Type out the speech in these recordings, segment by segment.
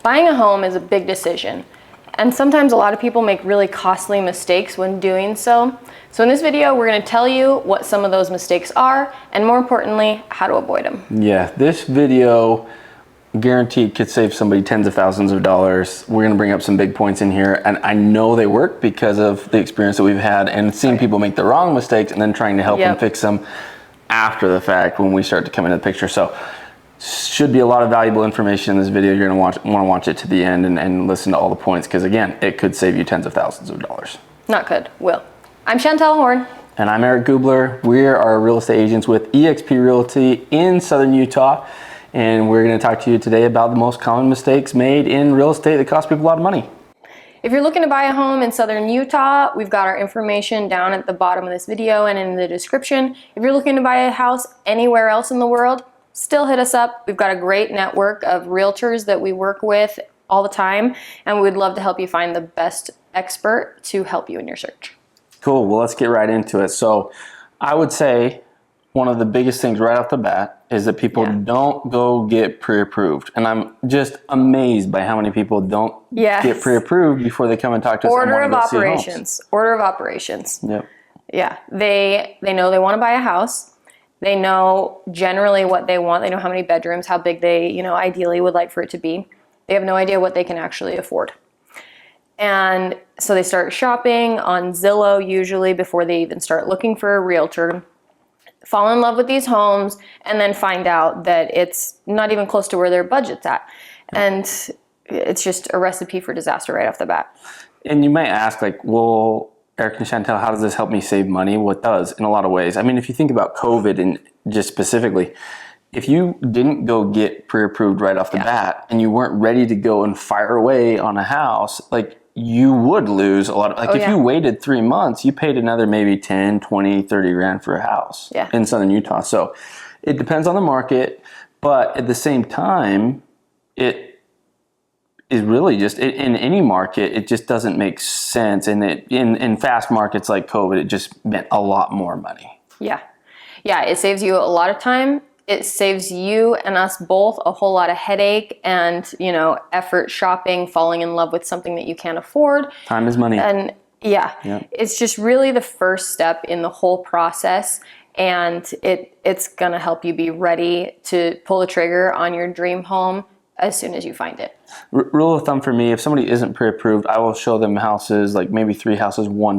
Buying a home is a big decision, and sometimes a lot of people make really costly mistakes when doing so. So in this video, we're going to tell you what some of those mistakes are, and more importantly, how to avoid them. Yeah, this video guaranteed could save somebody tens of thousands of dollars. We're going to bring up some big points in here, and I know they work because of the experience that we've had and seeing people make the wrong mistakes and then trying to help them fix them after the fact when we start to come into the picture. So should be a lot of valuable information in this video. You're going to want to watch it to the end and listen to all the points, because again, it could save you tens of thousands of dollars. Not could, will. I'm Chantel Horn. And I'm Eric Gubler. We are real estate agents with EXP Realty in Southern Utah. And we're going to talk to you today about the most common mistakes made in real estate that cost people a lot of money. If you're looking to buy a home in Southern Utah, we've got our information down at the bottom of this video and in the description. If you're looking to buy a house anywhere else in the world, still hit us up. We've got a great network of realtors that we work with all the time, and we would love to help you find the best expert to help you in your search. Cool. Well, let's get right into it. So I would say one of the biggest things right off the bat is that people don't go get pre-approved. And I'm just amazed by how many people don't get pre-approved before they come and talk to us. Order of operations. Order of operations. Yep. Yeah. They know they want to buy a house. They know generally what they want. They know how many bedrooms, how big they, ideally would like for it to be. They have no idea what they can actually afford. And so they start shopping on Zillow usually before they even start looking for a realtor, fall in love with these homes, and then find out that it's not even close to where their budget's at. And it's just a recipe for disaster right off the bat. And you might ask, like, well, Eric and Chantel, how does this help me save money? Well, it does in a lot of ways. I mean, if you think about COVID and just specifically, if you didn't go get pre-approved right off the bat and you weren't ready to go and fire away on a house, like, you would lose a lot of, if you waited 3 months, you paid another maybe 10, 20, 30 grand for a house in Southern Utah. So it depends on the market, but at the same time, it is really just, in any market, it just doesn't make sense. And in fast markets like COVID, it just meant a lot more money. Yeah. Yeah, it saves you a lot of time. It saves you and us both a whole lot of headache and, effort shopping, falling in love with something that you can't afford. Time is money. And it's just really the first step in the whole process. And it's going to help you be ready to pull the trigger on your dream home as soon as you find it. Rule of thumb for me, if somebody isn't pre-approved, I will show them houses, like maybe 3 houses one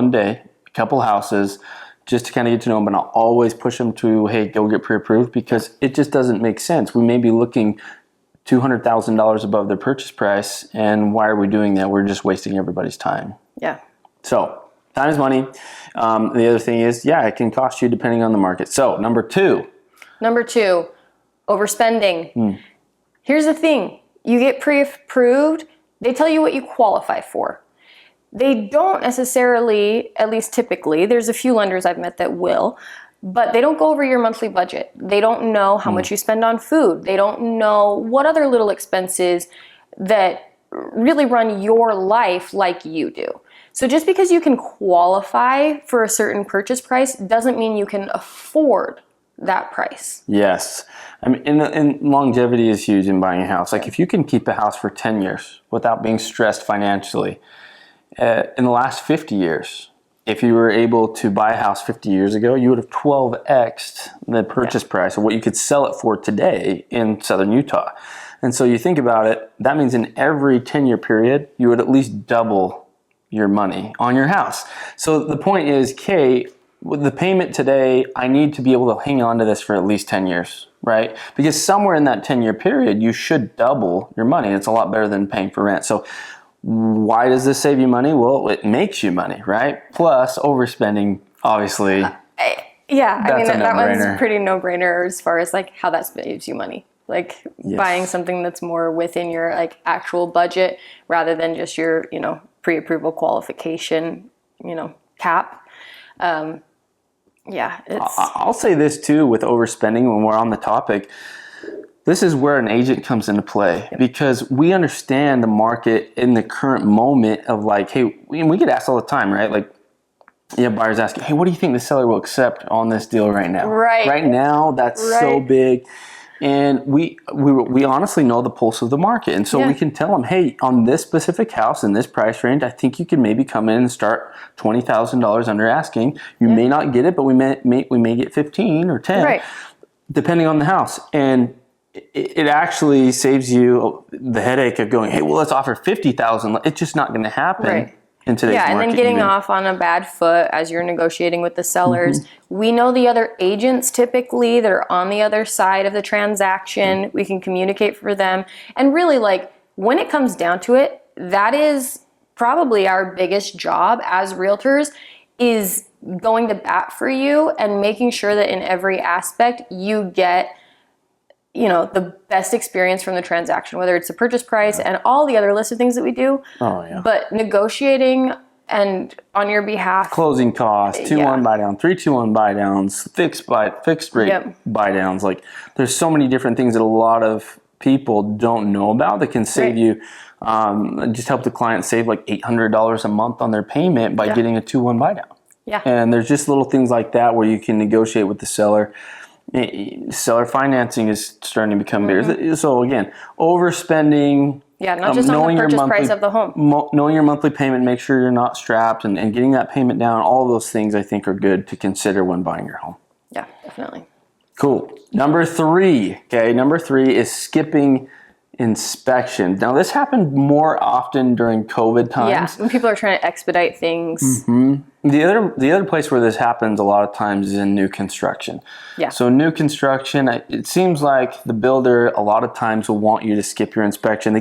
day, a couple houses, just to kind of get to know them, but I'll always push them to, hey, go get pre-approved, because it just doesn't make sense. We may be looking $200,000 above their purchase price, and why are we doing that? We're just wasting everybody's time. Yeah. So time is money. The other thing is, it can cost you depending on the market. So number two, overspending. Here's the thing. You get pre-approved, they tell you what you qualify for. They don't necessarily, at least typically, there's a few lenders I've met that will, but they don't go over your monthly budget. They don't know how much you spend on food. They don't know what other little expenses that really run your life like you do. So just because you can qualify for a certain purchase price doesn't mean you can afford that price. Yes. I mean, and longevity is huge in buying a house. Like, if you can keep a house for 10 years without being stressed financially, in the last 50 years, if you were able to buy a house 50 years ago, you would have 12x'd the purchase price of what you could sell it for today in Southern Utah. And so you think about it, that means in every 10-year period, you would at least double your money on your house. So the point is, with the payment today, I need to be able to hang on to this for at least 10 years, right? Because somewhere in that 10-year period, you should double your money. It's a lot better than paying for rent. So why does this save you money? Well, it makes you money, right? Plus, overspending, obviously. That one's pretty no-brainer as far as how that saves you money. Buying something that's more within your actual budget rather than just your pre-approval qualification cap. I'll say this too with overspending when we're on the topic. This is where an agent comes into play, because we understand the market in the current moment of hey, we get asked all the time, right? Buyers asking, hey, what do you think the seller will accept on this deal right now? Right. Right now, that's so big. And we honestly know the pulse of the market. And so we can tell them, hey, on this specific house in this price range, I think you can maybe come in and start $20,000 under asking. You may not get it, but we may get 15 or 10, depending on the house. And it actually saves you the headache of going, hey, well, let's offer 50,000. It's just not going to happen in today's market. And then getting off on a bad foot as you're negotiating with the sellers. We know the other agents typically that are on the other side of the transaction. We can communicate for them. And really, like, when it comes down to it, that is probably our biggest job as realtors, is going to bat for you and making sure that in every aspect you get, you know, the best experience from the transaction, whether it's the purchase price and all the other list of things that we do. But negotiating and on your behalf, closing costs, 2-1 buy down, 3-2-1 buy downs, fixed rate buy downs. Like, there's so many different things that a lot of people don't know about that can save you. Just help the client save like $800 a month on their payment by getting a 2-1 buy down. And there's just little things like that where you can negotiate with the seller. Seller financing is starting to become bigger. So again, overspending. Not just on the purchase price of the home. Knowing your monthly payment, make sure you're not strapped, and getting that payment down. All those things I think are good to consider when buying your home. Yeah, definitely. Cool. Number 3. Number 3 is skipping inspection. Now, this happened more often during COVID times. When people are trying to expedite things. The other place where this happens a lot of times is in new construction. So new construction, it seems like the builder a lot of times will want you to skip your inspection.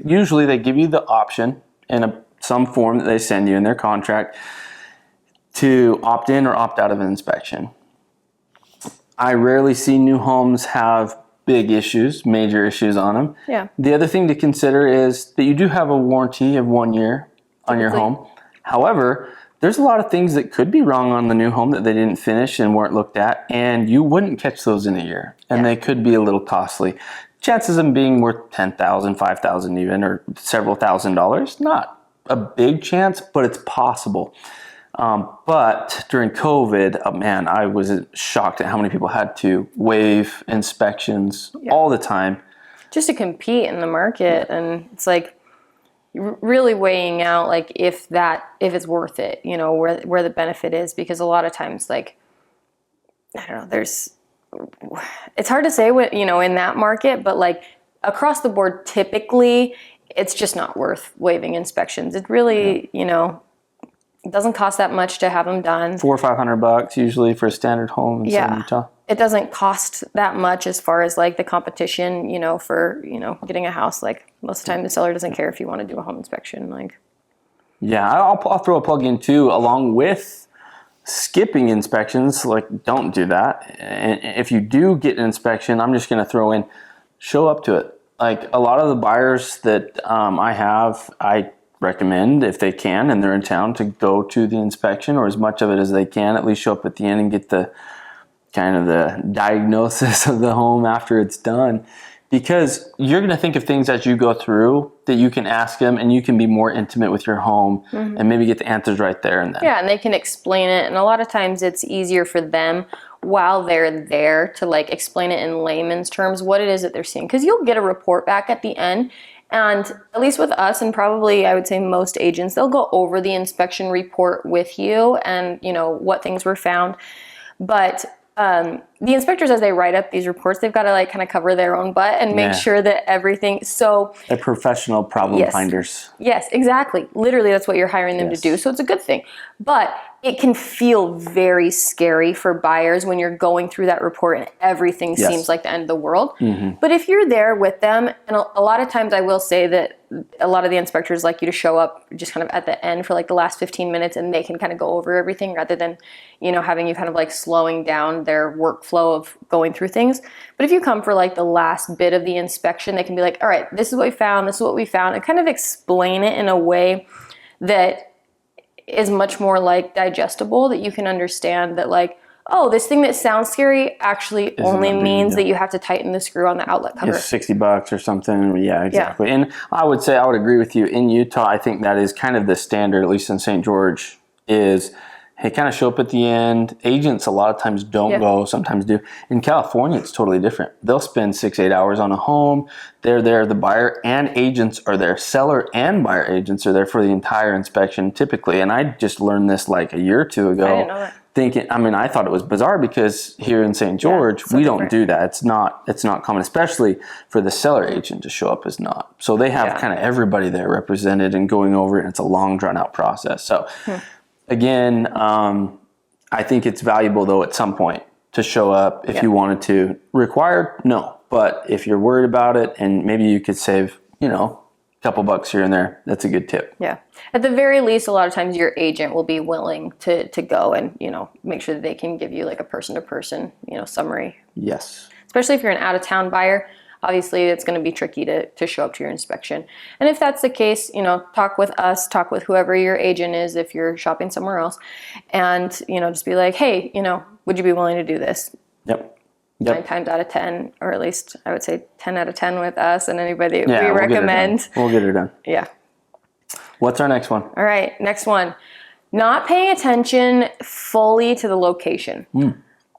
Usually they give you the option in some form that they send you in their contract to opt in or opt out of an inspection. I rarely see new homes have big issues, major issues on them. The other thing to consider is that you do have a warranty of 1 year on your home. However, there's a lot of things that could be wrong on the new home that they didn't finish and weren't looked at, and you wouldn't catch those in a year, and they could be a little costly. Chances of them being worth $10,000, $5,000 even, or several $1,000s, not a big chance, but it's possible. But during COVID, man, I was shocked at how many people had to waive inspections all the time. Just to compete in the market. And it's like really weighing out like if it's worth it, you know, where the benefit is, because a lot of times, like, I don't know, it's hard to say what, you know, in that market, but like across the board, typically it's just not worth waiving inspections. It really, you know, it doesn't cost that much to have them done. $400 or $500 usually for a standard home in Southern Utah. It doesn't cost that much as far as like the competition, you know, for, you know, getting a house. Like most of the time the seller doesn't care if you want to do a home inspection. Like, I'll throw a plug in too, along with skipping inspections. Like, don't do that. And if you do get an inspection, I'm just going to throw in, show up to it. Like a lot of the buyers that I recommend, if they can and they're in town, to go to the inspection, or as much of it as they can, at least show up at the end and get the kind of the diagnosis of the home after it's done, because you're going to think of things as you go through that you can ask them, and you can be more intimate with your home and maybe get the answers right there and then. And they can explain it, and a lot of times it's easier for them while they're there to like explain it in layman's terms what it is that they're seeing, because you'll get a report back at the end. And at least with us, and probably I would say most agents, they'll go over the inspection report with you and, you know, what things were found. But the inspectors, as they write up these reports, they've got to like kind of cover their own butt and make sure that everything. So they're professional problem finders. Yes, exactly. Literally, that's what you're hiring them to do. So it's a good thing. But it can feel very scary for buyers when you're going through that report and everything seems like the end of the world. But if you're there with them, and a lot of times I will say that a lot of the inspectors like you to show up just kind of at the end for like the last 15 minutes, and they can kind of go over everything rather than, you know, having you kind of like slowing down their workflow of going through things. But if you come for like the last bit of the inspection, they can be like, all right, this is what we found, this is what we found, and kind of explain it in a way that is much more like digestible, that you can understand that like, oh, this thing that sounds scary actually only means that you have to tighten the screw on the outlet cover. It's $60 or something. Yeah, exactly. And I would agree with you. In Utah, I think that is kind of the standard, at least in St. George, is Hey, kind of show up at the end. Agents a lot of times don't go, sometimes do. In California, it's totally different. They'll spend 6-8 hours on a home. They're there. The buyer and agents are there. Seller and buyer agents are there for the entire inspection typically. And I just learned this like a year or two ago. I didn't know that. I thought it was bizarre because here in St. George, we don't do that. It's not common, especially for the seller agent to show up as not. So they have kind of everybody there represented and going over it. And it's a long drawn out process. So again, I think it's valuable though at some point to show up if you wanted to. Required? No. But if you're worried about it and maybe you could save, a couple bucks here and there, that's a good tip. Yeah. At the very least, a lot of times your agent will be willing to go and, make sure that they can give you like a person-to-person, summary. Yes. Especially if you're an out-of-town buyer. Obviously, it's going to be tricky to show up to your inspection. And if that's the case, talk with us, talk with whoever your agent is if you're shopping somewhere else. And, just be like, hey, would you be willing to do this? Yep. 9 times out of 10, or at least I would say 10 out of 10 with us and anybody we recommend. We'll get her done. Yeah. What's our next one? All right, next one. Not paying attention fully to the location.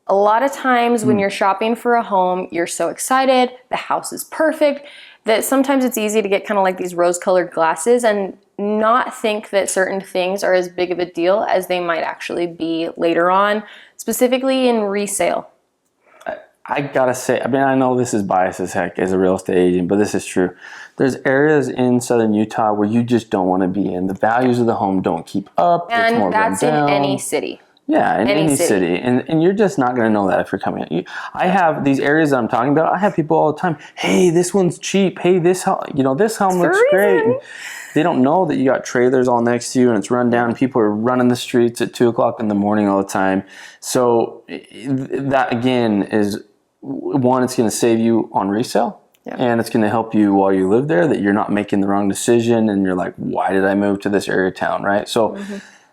A lot of times when you're shopping for a home, you're so excited, the house is perfect, that sometimes it's easy to get kind of like these rose-colored glasses and not think that certain things are as big of a deal as they might actually be later on, specifically in resale. I gotta say, I know this is biased as heck as a real estate agent, but this is true. There's areas in southern Utah where you just don't want to be in. The values of the home don't keep up. And it's more that's in down. any city. Yeah, in any city. And you're just not going to know that if you're coming in. I have these areas that I'm talking about. I have people all the time, hey, this one's cheap. Hey, this home looks great. And they don't know that you got trailers all next to you and it's run down. People are running the streets at 2 o'clock in the morning all the time. So that, again, is one, it's going to save you on resale. Yeah. And it's going to help you while you live there, that you're not making the wrong decision and you're like, why did I move to this area of town, right? So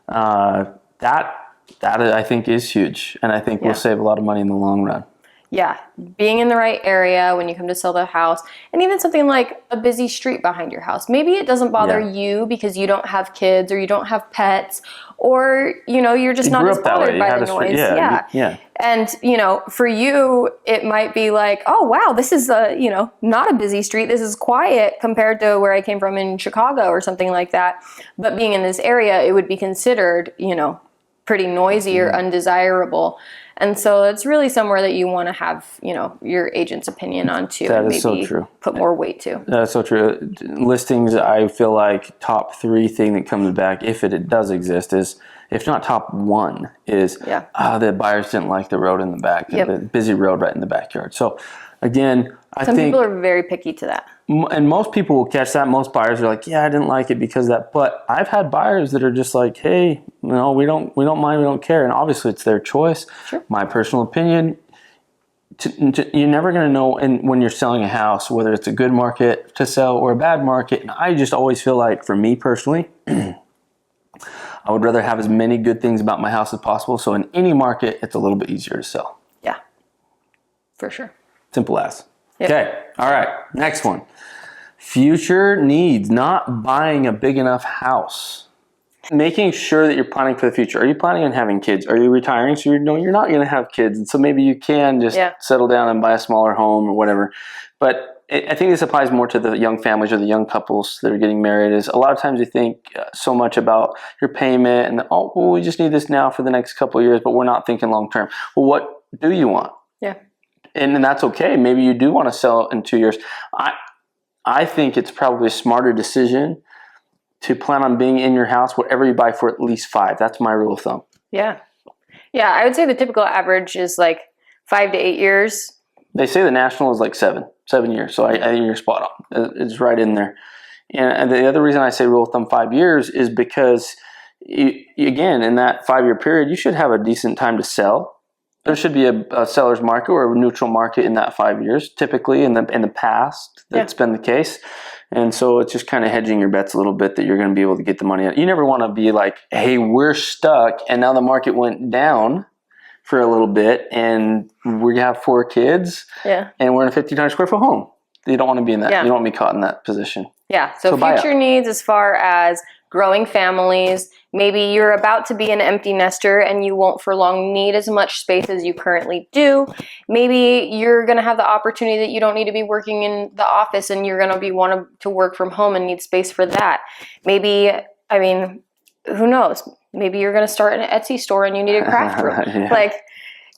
that I think is huge, and I think will save a lot of money in the long run. Yeah, being in the right area when you come to sell the house, and even something like a busy street behind your house. Maybe it doesn't bother you because you don't have kids or you don't have pets, or you're just not as bothered by the noise. Yeah. And for you, it might be like, oh wow, this is not a busy street. This is quiet compared to where I came from in Chicago or something like that. But being in this area, it would be considered pretty noisy or undesirable. And so it's really somewhere that you want to have, your agent's opinion on too. That and is so true. Put more weight to. That's so true. Listings, I feel like top 3 thing that comes back, if it does exist, is, if not top 1, is the buyers didn't like the road in the back, the busy road right in the backyard. So again, I think some people are very picky to that. And most people will catch that. Most buyers are like, yeah, I didn't like it because of that. But I've had buyers that are just like, hey, no, we don't mind, we don't care. And obviously it's their choice. Sure. My personal opinion, you're never going to know when you're selling a house, whether it's a good market to sell or a bad market. And I just always feel like, for me personally, I would rather have as many good things about my house as possible. So in any market, it's a little bit easier to sell. Yeah, for sure. Simple as. Yep. Okay. All right. Next one. Future needs. Not buying a big enough house. Making sure that you're planning for the future. Are you planning on having kids? Are you retiring? So you're not going to have kids. And so maybe you can just settle down and buy a smaller home or whatever. But I think this applies more to the young families or the young couples that are getting married. Is a lot of times you think so much about your payment and, we just need this now for the next couple of years, but we're not thinking long term. Well, what do you want? Yeah. And that's okay. Maybe you do want to sell in 2 years. I think it's probably a smarter decision to plan on being in your house, whatever you buy, for at least 5. That's my rule of thumb. Yeah. Yeah, I would say the typical average is like 5 to 8 years. They say the national is like 7 years. So I think you're spot on. It's right in there. And the other reason I say rule of thumb 5 years is because, again, in that 5-year period, you should have a decent time to sell. There should be a seller's market or a neutral market in that 5 years. Typically, in the past, that's been the case. And so it's just kind of hedging your bets a little bit that you're going to be able to get the money out. You never want to be like, hey, we're stuck, and now the market went down for a little bit, and we have 4 kids, and we're in a 1,500 square foot home. You don't want to be in that. You don't want to be caught in that position. Yeah, so buy future needs as far as growing families. Maybe you're about to be an empty nester and you won't for long need as much space as you currently do. Maybe you're going to have the opportunity that you don't need to be working in the office and you're going to be wanting to work from home and need space for that. Maybe, I mean, who knows? Maybe you're going to start an Etsy store and you need a craft room. Yeah. Like,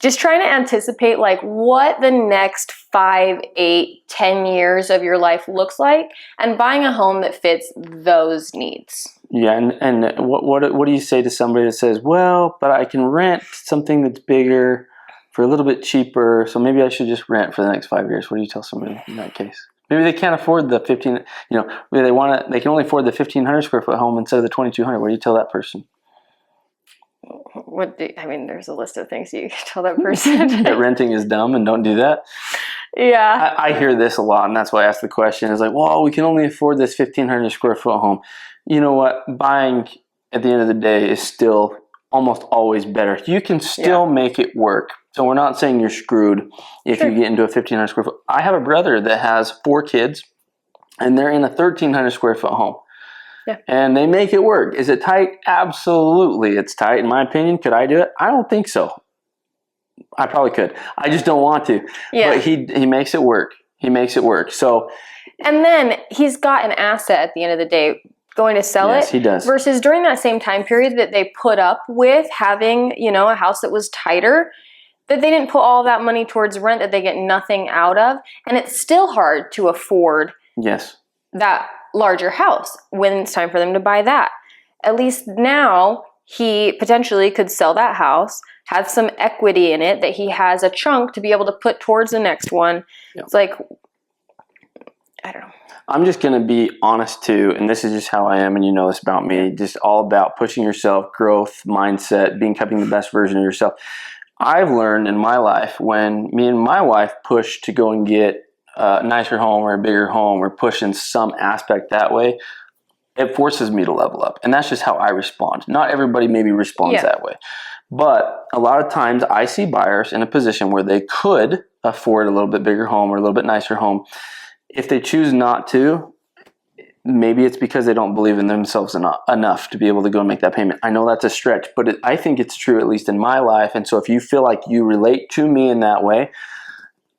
just trying to anticipate like what the next 5, 8, 10 years of your life looks like and buying a home that fits those needs. Yeah, and what do you say to somebody that says, well, but I can rent something that's bigger for a little bit cheaper, so maybe I should just rent for the next 5 years? What do you tell somebody in that case? Maybe they can't afford the 15, maybe they can only afford the 1,500 square foot home instead of the 2,200. What do you tell that person? There's a list of things you can tell that person. That renting is dumb and don't do that? Yeah. I hear this a lot, and that's why I asked the question. It's like, well, we can only afford this 1,500 square foot home. You know what? Buying at the end of the day is still almost always better. You can still make it work. So we're not saying you're screwed if you get into a 1,500 square foot. I have a brother that has 4 kids, and they're in a 1,300 square foot home. Yeah. And they make it work. Is it tight? Absolutely, it's tight. In my opinion, could I do it? I don't think so. I probably could. I just don't want to. Yeah. But he makes it work. He makes it work. So, and then he's got an asset at the end of the day going to sell it. Yes, he does. Versus during that same time period that they put up with having, a house that was tighter, that they didn't put all that money towards rent that they get nothing out of. And it's still hard to afford that larger house when it's time for them to buy that. At least now he potentially could sell that house, have some equity in it that he has a chunk to be able to put towards the next one. Yep. It's like, I don't know. I'm just going to be honest too, and this is just how I am, and you know this about me, just all about pushing yourself, growth, mindset, becoming the best version of yourself. I've learned in my life when me and my wife push to go and get a nicer home or a bigger home or push in some aspect that way, it forces me to level up. And that's just how I respond. Not everybody maybe responds that way. But a lot of times I see buyers in a position where they could afford a little bit bigger home or a little bit nicer home. If they choose not to, maybe it's because they don't believe in themselves enough to be able to go and make that payment. I know that's a stretch, but I think it's true, at least in my life. And so if you feel like you relate to me in that way,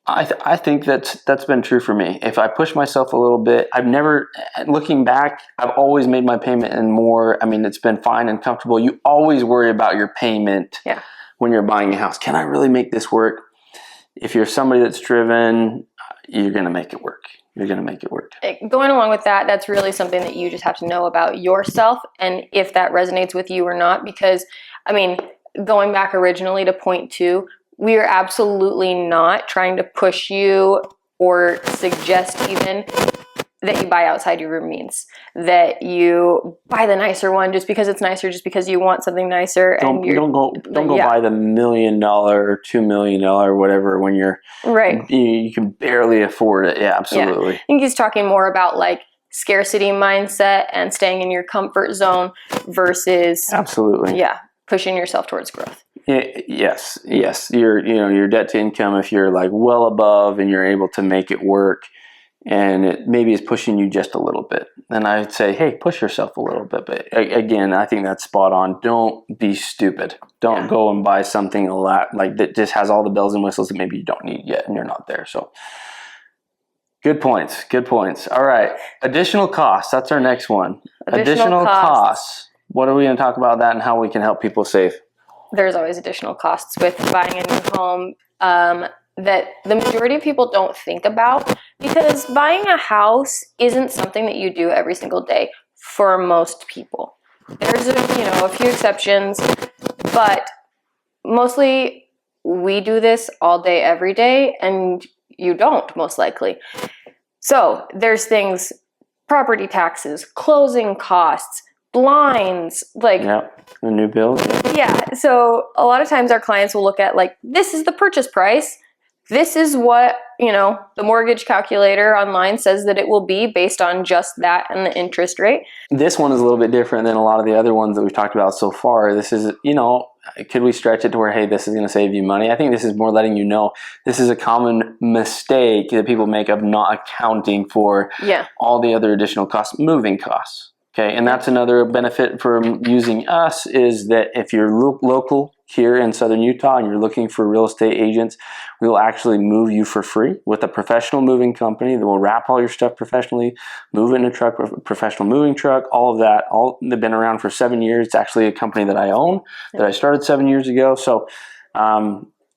I think that's been true for me. If I push myself a little bit, I've never, looking back, I've always made my payment and more. I mean, it's been fine and comfortable. You always worry about your payment when you're buying a house. Can I really make this work? If you're somebody that's driven, you're going to make it work. You're going to make it work. Going along with that, that's really something that you just have to know about yourself and if that resonates with you or not. Because, I mean, going back originally to point 2, we are absolutely not trying to push you or suggest even that you buy outside your means, that you buy the nicer one just because it's nicer, just because you want something nicer. Don't go buy the $1 million or $2 million or whatever when you're you can barely afford it. Yeah, absolutely. Yeah. I think he's talking more about like scarcity mindset and staying in your comfort zone versus pushing yourself towards growth. Yes. Your debt to income, if you're like well above and you're able to make it work, and it maybe is pushing you just a little bit, then I'd say, hey, push yourself a little bit. But again, I think that's spot on. Don't be stupid. Don't go and buy something a lot like that just has all the bells and whistles that maybe you don't need yet and you're not there. So good points. All right. Additional costs. That's our next one. Additional costs. What are we going to talk about that and how we can help people save? There's always additional costs with buying a new home that the majority of people don't think about, because buying a house isn't something that you do every single day for most people. There's a few exceptions, but mostly we do this all day, every day, and you don't, most likely. So there's things, property taxes, closing costs, blinds, the new build. Yeah. So a lot of times our clients will look at this is the purchase price. This is what, the mortgage calculator online says that it will be based on just that and the interest rate. This one is a little bit different than a lot of the other ones that we've talked about so far. This is, could we stretch it to where, hey, this is going to save you money? I think this is more letting you know this is a common mistake that people make of not accounting for all the other additional costs, moving costs. Okay, and that's another benefit for using us is that if you're local here in Southern Utah and you're looking for real estate agents, we will actually move you for free with a professional moving company that will wrap all your stuff professionally, move it in a truck, professional moving truck, all of that. They've been around for 7 years. It's actually a company that I own that I started 7 years ago. So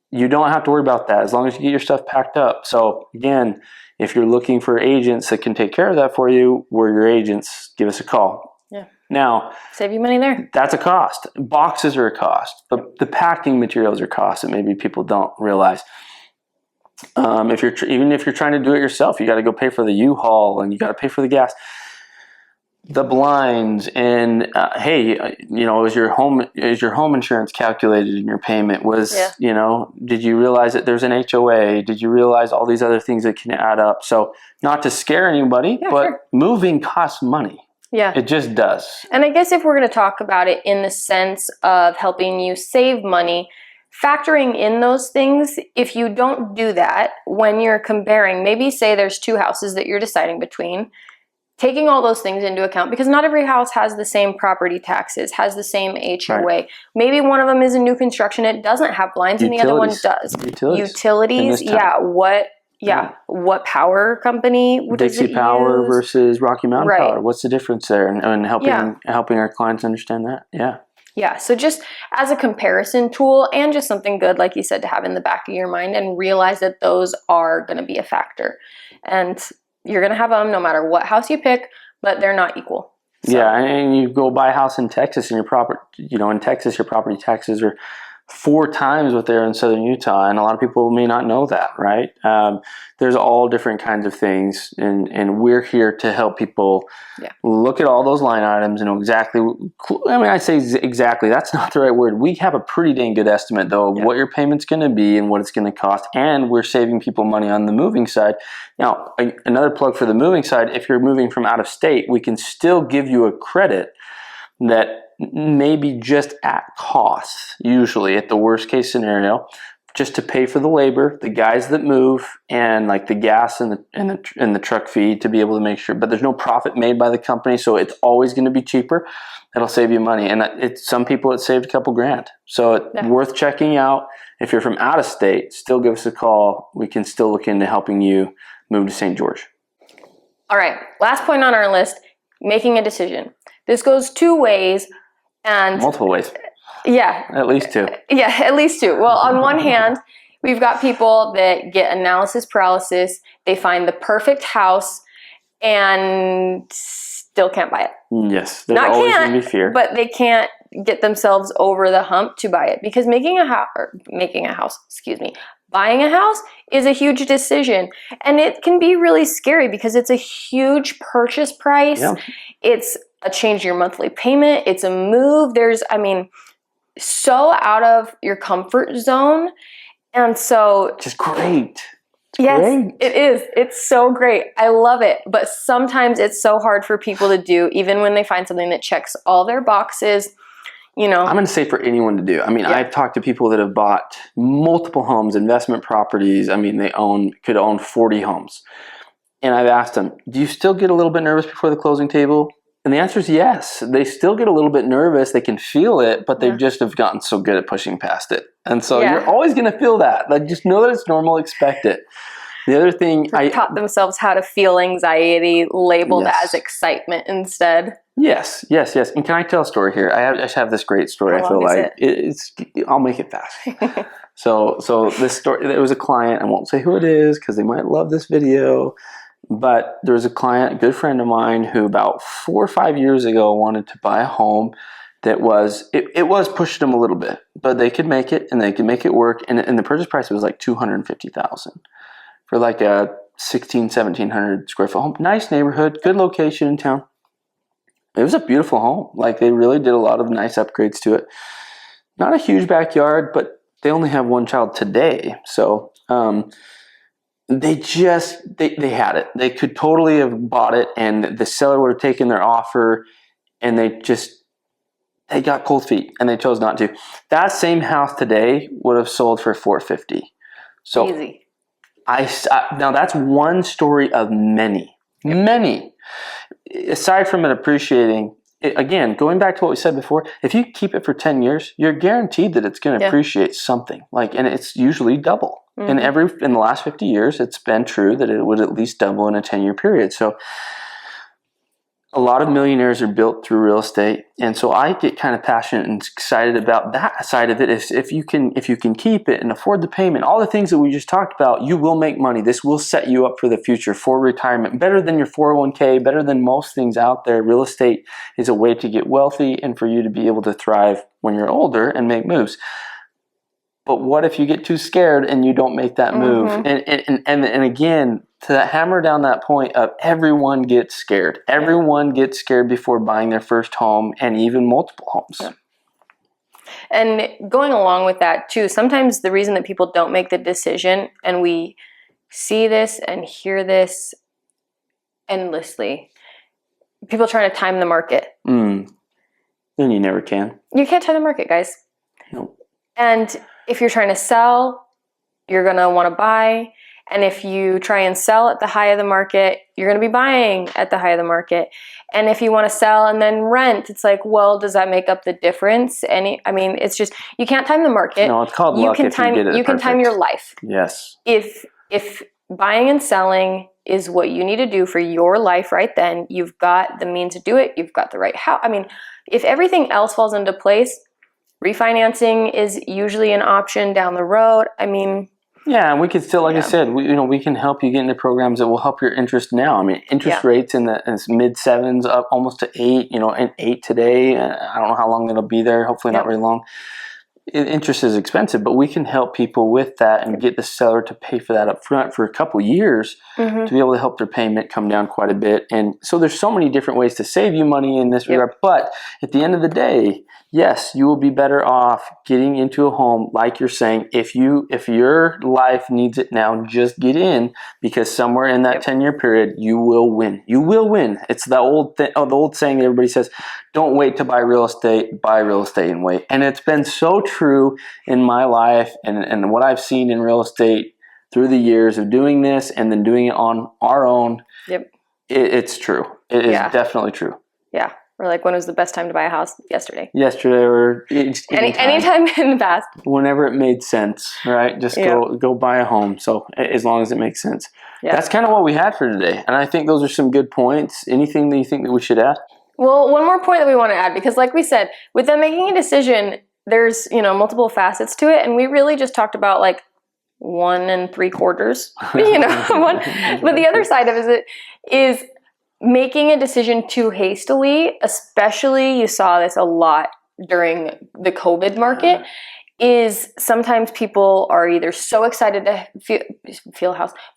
you don't have to worry about that as long as you get your stuff packed up. So again, if you're looking for agents that can take care of that for you, we're your agents. Give us a call. Yeah. Now, save you money there. That's a cost. Boxes are a cost, but the packing materials are costs that maybe people don't realize. Even if you're trying to do it yourself, you got to go pay for the U-Haul and you got to pay for the gas, the blinds, and is your home insurance calculated in your payment? Did you realize that there's an HOA? Did you realize all these other things that can add up? So not to scare anybody, but moving costs money. Yeah. It just does. And I guess if we're going to talk about it in the sense of helping you save money, factoring in those things, if you don't do that when you're comparing, maybe say there's 2 houses that you're deciding between, taking all those things into account, because not every house has the same property taxes, has the same HOA. Right. Maybe one of them is a new construction, it doesn't have blinds, and the other one does. Utilities, what power company does Dixie it Power use? Versus Rocky Mountain Power. What's the difference there? And helping our clients understand that. Yeah, so just as a comparison tool and just something good, like you said, to have in the back of your mind and realize that those are going to be a factor. And you're going to have them no matter what house you pick, but they're not equal. So. Yeah, and you go buy a house in Texas and in Texas, your property taxes are 4 times what they're in Southern Utah, and a lot of people may not know that, right? There's all different kinds of things, and we're here to help people look at all those line items and know exactly. I say exactly. That's not the right word. We have a pretty dang good estimate, though, of what your payment's going to be and what it's going to cost, and we're saving people money on the moving side. Now, another plug for the moving side, if you're moving from out of state, we can still give you a credit that maybe just at cost, usually at the worst case scenario, just to pay for the labor, the guys that move, and like the gas and the truck fee to be able to make sure. But there's no profit made by the company, so it's always going to be cheaper. It'll save you money, and some people it saved a couple grand. So it's worth checking out. If you're from out of state, still give us a call. We can still look into helping you move to St. George. All right, last point on our list: making a decision. This goes 2 ways. And multiple ways. Yeah. At least 2. Yeah, at least 2. Well, on one hand, we've got people that get analysis paralysis. They find the perfect house and still can't buy it. Yes. There's always going to be fear. But they can't get themselves over the hump to buy it, because buying a house is a huge decision, and it can be really scary because it's a huge purchase price. Yeah. It's a change in your monthly payment. It's a move. So out of your comfort zone. And so just great. Yes, great. It is. It's so great. I love it. But sometimes it's so hard for people to do, even when they find something that checks all their boxes. I'm going to say for anyone to do. I've talked to people that have bought multiple homes, investment properties. They could own 40 homes. And I've asked them, do you still get a little bit nervous before the closing table? And the answer is yes. They still get a little bit nervous. They can feel it, but they just have gotten so good at pushing past it. And so you're always going to feel that. Like, just know that it's normal. Expect it. The other thing, taught themselves how to feel anxiety labeled as excitement instead. Yes. And can I tell a story here? I just have this great story. I feel like I'll make it fast. So this story, there was a client. I won't say who it is because they might love this video. But there was a client, a good friend of mine, who about 4 or 5 years ago wanted to buy a home that was pushing them a little bit, but they could make it and they could make it work. And the purchase price was like $250,000 for like a 1,700 square foot home. Nice neighborhood, good location in town. It was a beautiful home. Like, they really did a lot of nice upgrades to it. Not a huge backyard, but they only have 1 child today. So, they had it. They could totally have bought it, and the seller would have taken their offer, and they just they got cold feet and they chose not to. That same house today would have sold for $450,000. So Easy. now that's one story of many, many. Aside from it appreciating, again, going back to what we said before, if you keep it for 10 years, you're guaranteed that it's going to appreciate something. And it's usually double. In the last 50 years, it's been true that it would at least double in a 10-year period. So a lot of millionaires are built through real estate, and so I get kind of passionate and excited about that side of it. If you can keep it and afford the payment, all the things that we just talked about, you will make money. This will set you up for the future, for retirement, better than your 401k, better than most things out there. Real estate is a way to get wealthy and for you to be able to thrive when you're older and make moves. But what if you get too scared and you don't make that move? And again, to hammer down that point of everyone gets scared. Everyone gets scared before buying their first home and even multiple homes. Yeah. And going along with that too, sometimes the reason that people don't make the decision, and we see this and hear this endlessly, people trying to time the market. Then you never can. You can't time the market, guys. Nope. And if you're trying to sell, you're going to want to buy. And if you try and sell at the high of the market, you're going to be buying at the high of the market. And if you want to sell and then rent, it's like, well, does that make up the difference? It's just, you can't time the market. No, it's called luck if you get it You can time your life. Yes. If buying and selling is what you need to do for your life right then, you've got the means to do it. You've got the right house. If everything else falls into place, refinancing is usually an option down the road. Yeah, and we can still, like I said, we can help you get into programs that will help your interest now. Interest rates in the mid 7s, up almost to 8. And 8 today. I don't know how long it'll be there. Hopefully not very long. Interest is expensive, but we can help people with that and get the seller to pay for that up front for a couple years to be able to help their payment come down quite a bit. And so there's so many different ways to save you money in this regard. But at the end of the day, yes, you will be better off getting into a home, like you're saying. If your life needs it now, just get in, because somewhere in that 10-year period, you will win. You will win. It's the old saying that everybody says, don't wait to buy real estate and wait. And it's been so true in my life and what I've seen in real estate through the years of doing this and then doing it on our own. It's true. It is definitely true. Yeah. Or like, when was the best time to buy a house? Yesterday, or anytime in the past. Whenever it made sense, right? Just go buy a home. So as long as it makes sense. Yeah. That's kind of what we had for today. And I think those are some good points. Anything that you think that we should add? Well, one more point that we want to add, because like we said, with them making a decision, there's, multiple facets to it. And we really just talked about like 1 3/4, but the other side of it is making a decision too hastily. Especially, you saw this a lot during the COVID market, is sometimes people are either so excited to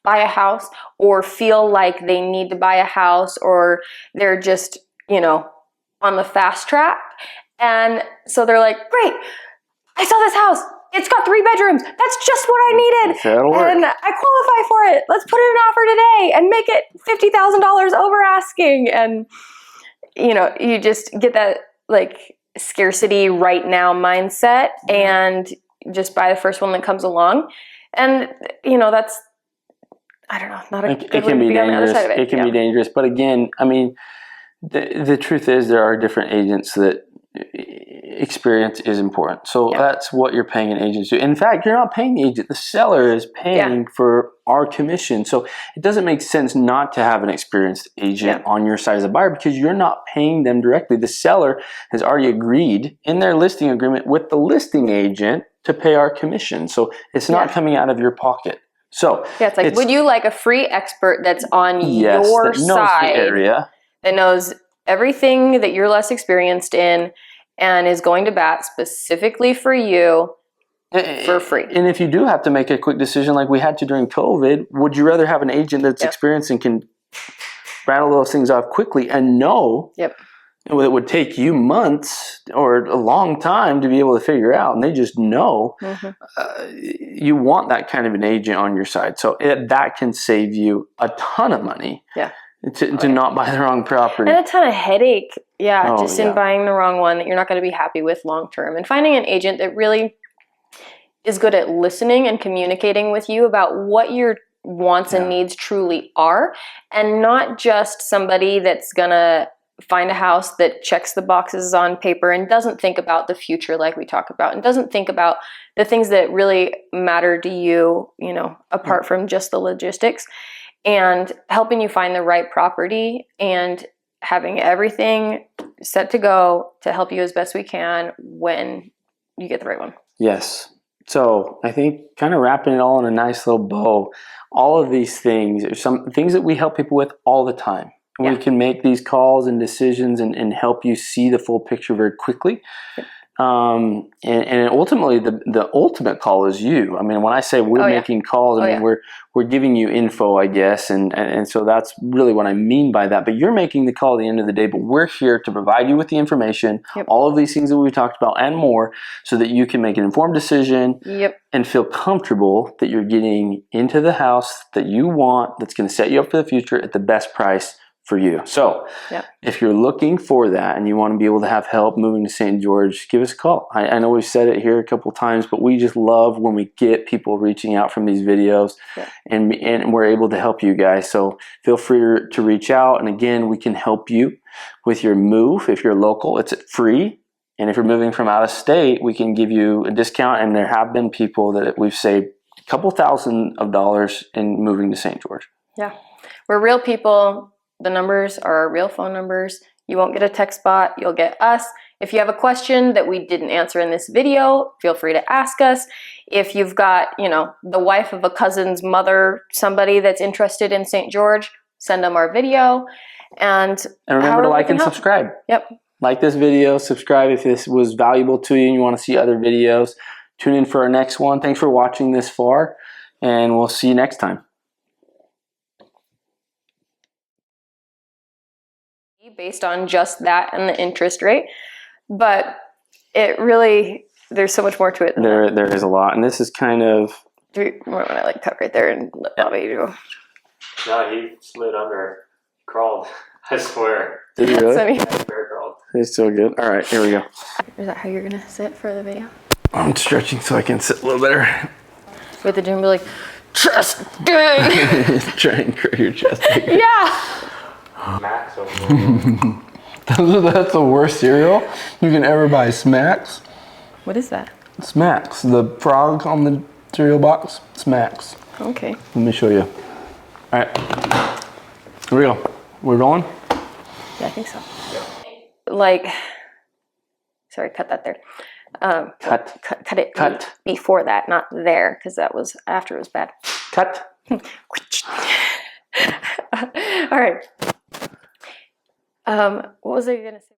buy a house, or feel like they need to buy a house, or they're just, on the fast track. And so they're like, great, I saw this house. It's got 3 bedrooms. That's just what I needed. And I qualify for it. Let's put in an offer today and make it $50,000 over asking. And, you just get that like scarcity right now mindset and just buy the first one that comes along. And, that's, I don't know, not a good way to be on the other side of it. It can be dangerous. But again, the truth is there are different agents that experience is important. So that's what you're paying an agent to. In fact, you're not paying the agent. The seller is paying for our commission. So it doesn't make sense not to have an experienced agent on your side as a buyer, because you're not paying them directly. The seller has already agreed in their listing agreement with the listing agent to pay our commission. So it's not coming out of your pocket. So it's like, would you like a free expert that's on your that knows side, the area, that knows everything that you're less experienced in, and is going to bat specifically for you for free? And if you do have to make a quick decision like we had to during COVID, would you rather have an agent that's experienced and can rattle those things off quickly and know it would take you months or a long time to be able to figure out, and they just know? You want that kind of an agent on your side. So that can save you a ton of money. to not buy the wrong property. And a ton of headache, just yeah. in buying the wrong one that you're not going to be happy with long term. And finding an agent that really is good at listening and communicating with you about what your wants and needs truly are, and not just somebody that's going to find a house that checks the boxes on paper and doesn't think about the future like we talk about, and doesn't think about the things that really matter to you, you know, apart from just the logistics, and helping you find the right property and having everything set to go to help you as best we can when you get the right one. Yes. So I think kind of wrapping it all in a nice little bow, all of these things are some things that we help people with all the time. We can make these calls and decisions and help you see the full picture very quickly. And ultimately, the ultimate call is you. I mean, when I say we're making calls, I mean, we're giving you info, I guess. And so that's really what I mean by that. But you're making the call at the end of the day, but we're here to provide you with the information, all of these things that we've talked about and more, so that you can make an informed decision and feel comfortable that you're getting into the house that you want, that's going to set you up for the future at the best price for you. So if you're looking for that and you want to be able to have help moving to St. George, give us a call. I know we've said it here a couple of times, but we just love when we get people reaching out from these videos and we're able to help you guys. So feel free to reach out. And again, we can help you with your move. If you're local, it's free. And if you're moving from out of state, we can give you a discount. And there have been people that we've saved a couple $1,000s in moving to St. George. Yeah, we're real people. The numbers are our real phone numbers. You won't get a text bot, you'll get us. If you have a question that we didn't answer in this video, feel free to ask us. If you've got, you know, the wife of a cousin's mother, somebody that's interested in St. George, send them our video. And remember to like and subscribe. Like this video, subscribe if this was valuable to you and you want to see other videos. Tune in for our next one. Thanks for watching this far, and we'll see you next time. Based on just that and the interest rate, but it really, there's so much more to it than there is a lot, and this is kind of what I like cut right there and let Bobby do. No, he slid under, crawled. I swear. Did you really? Bear crawled. It's so good. All right, here we go. Is that how you're gonna sit for the video? I'm stretching so I can sit a little better. With the gym, be like, chest big. Try and grow your chest bigger. Yeah. Max over That's the worst cereal you can ever buy. Smacks. What is that? Smacks. The frog on the cereal box. Smacks. Okay. Let me show you. All right. Here we go. We're rolling? Yeah, I think so. Like, sorry, cut that there. Cut it before that, not there, because that was after it was bad. Cut. All right. What was I gonna say?